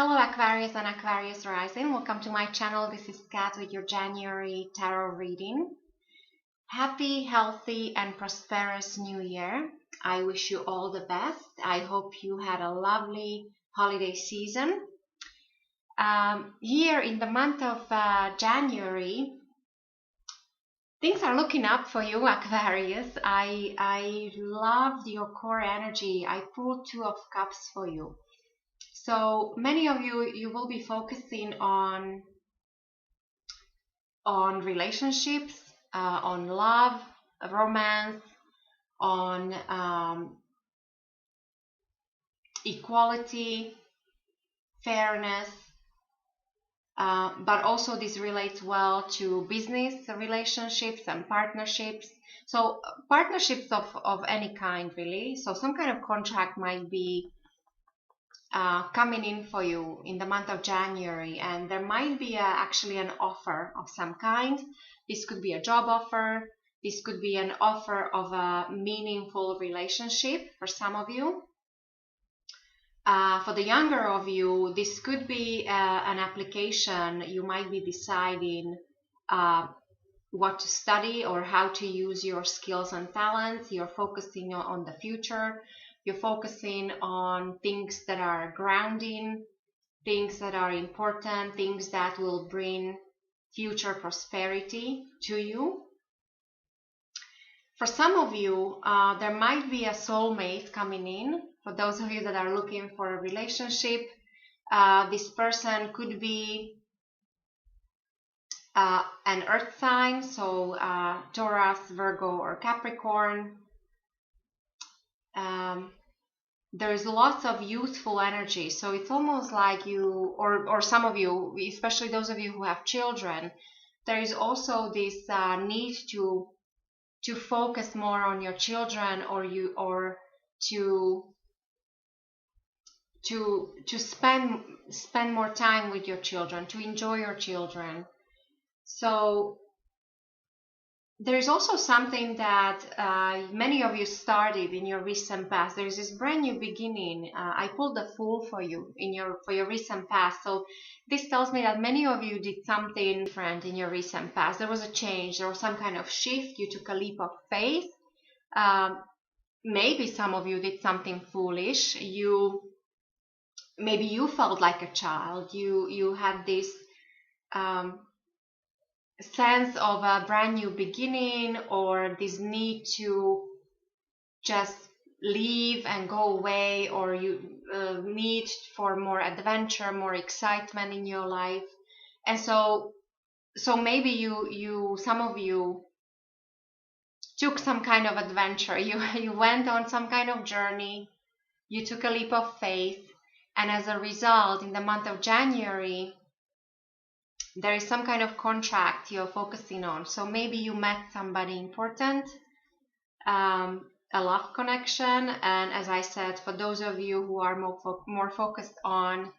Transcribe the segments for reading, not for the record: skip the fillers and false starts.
Hello Aquarius and Aquarius Rising, welcome to my channel. This is Kat with your January tarot reading. Happy, healthy and prosperous New Year. I wish you all the best. I hope you had a lovely holiday season. Here in the month of January, things are looking up for you, Aquarius. I loved your core energy. I pulled Two of Cups for you. So many of you will be focusing on relationships, on love, romance, on equality, fairness, but also this relates well to business relationships and partnerships. So partnerships of any kind, really. So some kind of contract might be coming in for you in the month of January, and there might be actually an offer of some kind. This could be a job offer. This could be an offer of a meaningful relationship for some of you. For the younger of you, this could be an application. You might be deciding what to study or how to use your skills and talents. You're focusing on the future. You're focusing on things that are grounding, things that are important, things that will bring future prosperity to you. For some of you, there might be a soulmate coming in. For those of you that are looking for a relationship, this person could be an earth sign, so Taurus, Virgo, or Capricorn. There's lots of youthful energy, so it's almost like you, or some of you, especially those of you who have children, there is also this need to focus more on your children, or to spend more time with your children, to enjoy your children. So there's also something that many of you started in your recent past. There's this brand new beginning. I pulled the Fool for you for your recent past. So this tells me that many of you did something different in your recent past. There was a change. There was some kind of shift. You took a leap of faith. Maybe some of you did something foolish. Maybe you felt like a child. You had this sense of a brand new beginning, or this need to just leave and go away, or you need for more adventure, more excitement in your life. And so maybe some of you took some kind of adventure. You went on some kind of journey. You took a leap of faith, and as a result, in the month of January, there is some kind of contract you're focusing on. So maybe you met somebody important, a love connection. And as I said, for those of you who are more focused on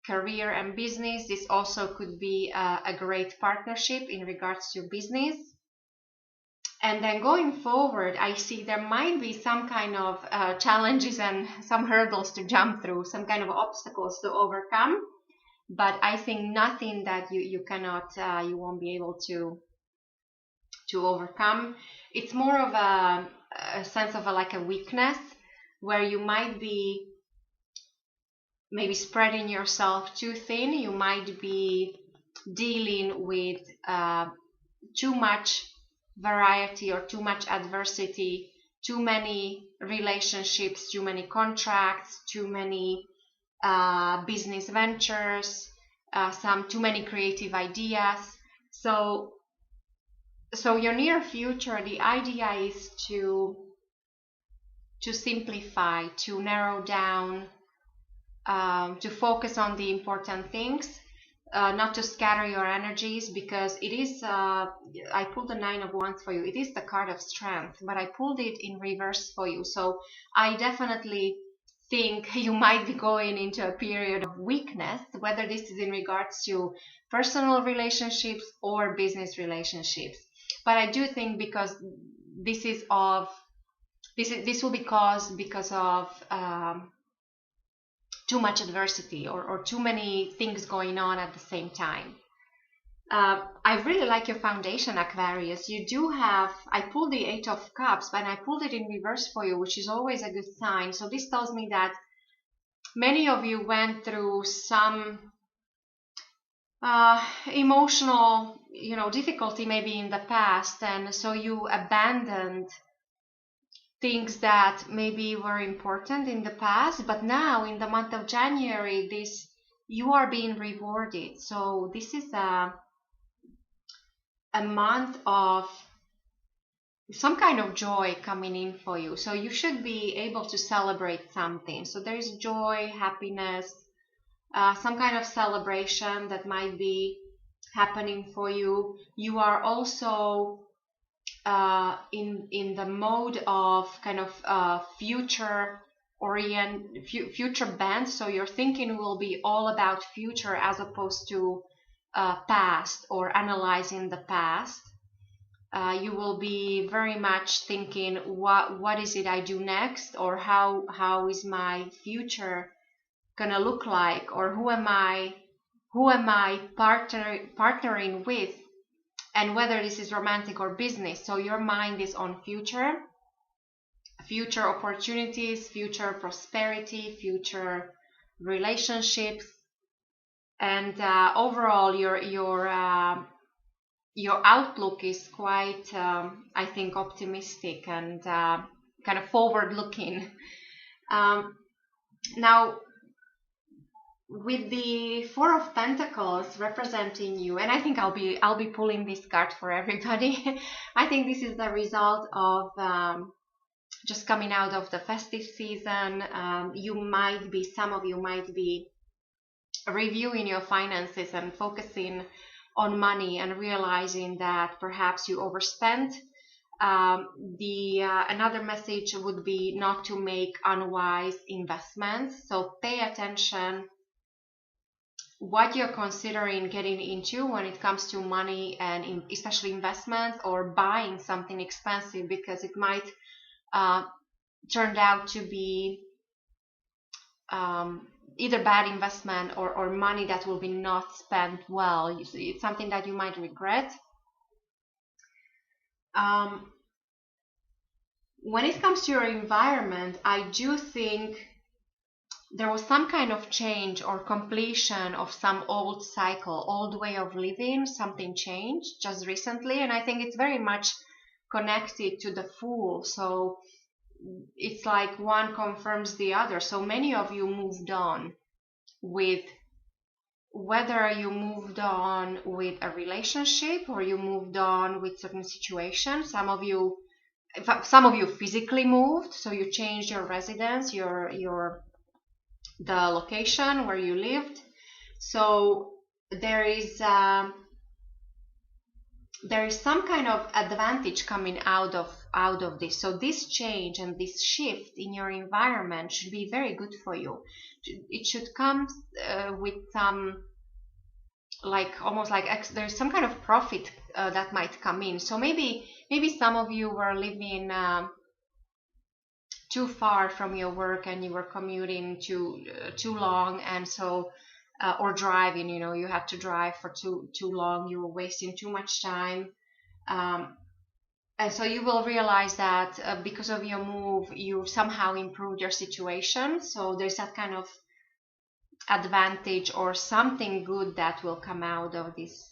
career and business, this also could be a great partnership in regards to business. And then going forward, I see there might be some kind of challenges and some hurdles to jump through, some kind of obstacles to overcome. But I think nothing that you cannot, you won't be able to overcome. It's more of a sense of like a weakness, where you might be maybe spreading yourself too thin. You might be dealing with too much variety or too much adversity, too many relationships, too many contracts, too many business too many creative ideas. So your near future, the idea is to simplify, to narrow down, to focus on the important things, not to scatter your energies, because it is I pulled the Nine of Wands for you. It is the card of strength, but I pulled it in reverse for you. So I definitely think you might be going into a period of weakness, whether this is in regards to personal relationships or business relationships. But I do think because this will be caused because of too much adversity or too many things going on at the same time. I really like your foundation, Aquarius. You do have, I pulled the Eight of Cups, but I pulled it in reverse for you, which is always a good sign. So this tells me that many of you went through some emotional, difficulty maybe in the past, and so you abandoned things that maybe were important in the past, but now in the month of January, you are being rewarded. So this is a month of some kind of joy coming in for you. So you should be able to celebrate something. So there is joy, happiness, some kind of celebration that might be happening for you. You are also in the mode of kind of future bent. So your thinking will be all about future as opposed to past or analyzing the past. You will be very much thinking, what is it I do next, or how is my future gonna look like, or who am I partnering with, and whether this is romantic or business. So your mind is on future opportunities, future prosperity, future relationships, and overall your outlook is quite, I think, optimistic and kind of forward-looking. Now, with the Four of Pentacles representing you, and I think I'll be pulling this card for everybody. I think this is the result of just coming out of the festive season. Some of you might be reviewing your finances and focusing on money and realizing that perhaps you overspent. Another message would be not to make unwise investments. So pay attention what you're considering getting into when it comes to money, and especially investments or buying something expensive, because it might turn out to be either bad investment or money that will be not spent well. It's something that you might regret. When it comes to your environment, I do think there was some kind of change or completion of some old cycle, old way of living. Something changed just recently, and I think it's very much connected to the Fool. So it's like one confirms the other. So many of you moved on with, whether you moved on with a relationship or you moved on with certain situations. Some of you physically moved, so you changed your residence, the location where you lived. So there is some kind of advantage coming out of this. So this change and this shift in your environment should be very good for you. It should come with some, like almost like there's some kind of profit that might come in. So maybe some of you were living too far from your work and you were commuting too long, and so or driving, you had to drive for too long, you were wasting too much time, and so you will realize that because of your move you somehow improved your situation. So there's that kind of advantage or something good that will come out of this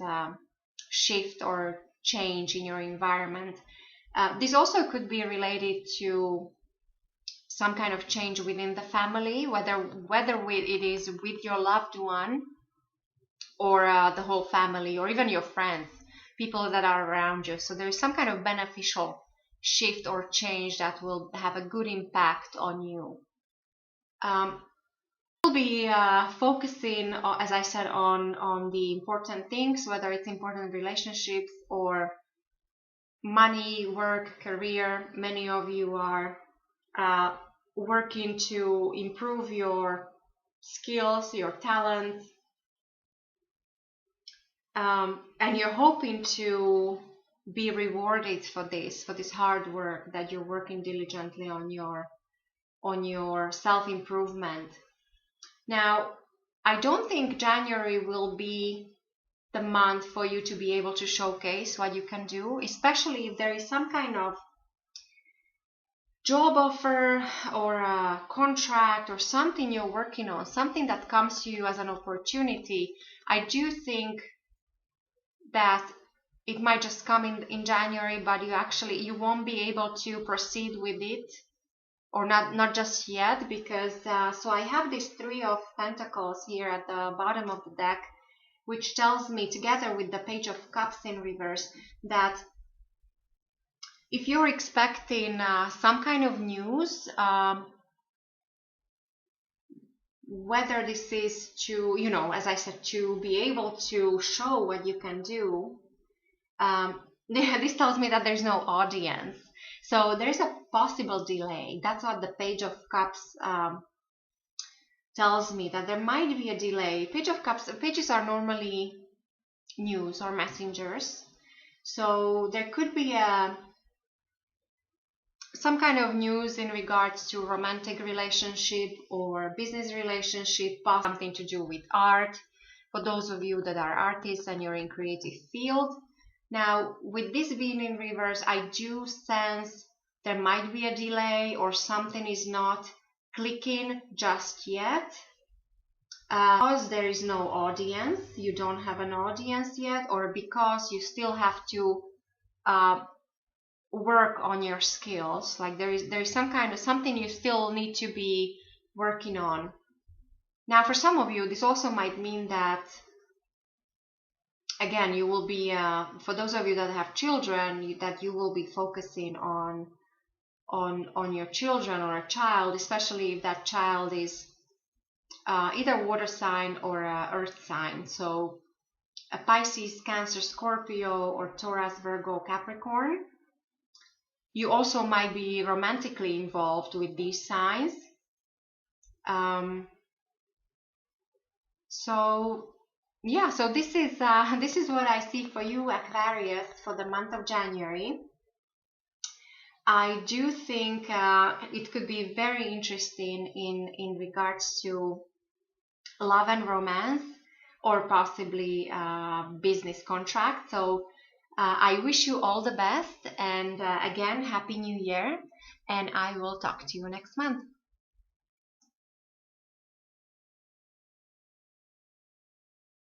shift or change in your environment. This also could be related to some kind of change within the family, whether it is with your loved one or the whole family, or even your friends, people that are around you. So there is some kind of beneficial shift or change that will have a good impact on you. We'll be focusing, as I said, on the important things, whether it's important relationships or money, work, career. Many of you are working to improve your skills, your talents, and you're hoping to be rewarded for this hard work that you're working diligently on your self-improvement. Now, I don't think January will be the month for you to be able to showcase what you can do, especially if there is some kind of job offer or a contract or something you're working on, something that comes to you as an opportunity. I do think that it might just come in January, but you won't be able to proceed with it, or not just yet, because so I have this Three of Pentacles here at the bottom of the deck, which tells me, together with the Page of Cups in reverse, that if you're expecting some kind of news, whether this is to, as I said, to be able to show what you can do, this tells me that there's no audience. So there's a possible delay. That's what the Page of Cups tells me, that there might be a delay. Page of Cups, pages are normally news or messengers. So there could be some kind of news in regards to romantic relationship or business relationship, possibly something to do with art, for those of you that are artists and you're in creative field. Now, with this being in reverse, I do sense there might be a delay, or something is not clicking just yet. Because there is no audience, you don't have an audience yet, or because you still have to work on your skills. Like there is some kind of something you still need to be working on. Now, for some of you, this also might mean that, again, you will be, for those of you that have children, that you will be focusing on your children or a child, especially if that child is either water sign or earth sign. So a Pisces, Cancer, Scorpio, or Taurus, Virgo, Capricorn. You also might be romantically involved with these signs. So this is what I see for you, Aquarius, for the month of January. I do think it could be very interesting in regards to love and romance, or possibly business contract. So I wish you all the best, and again, Happy New Year, and I will talk to you next month.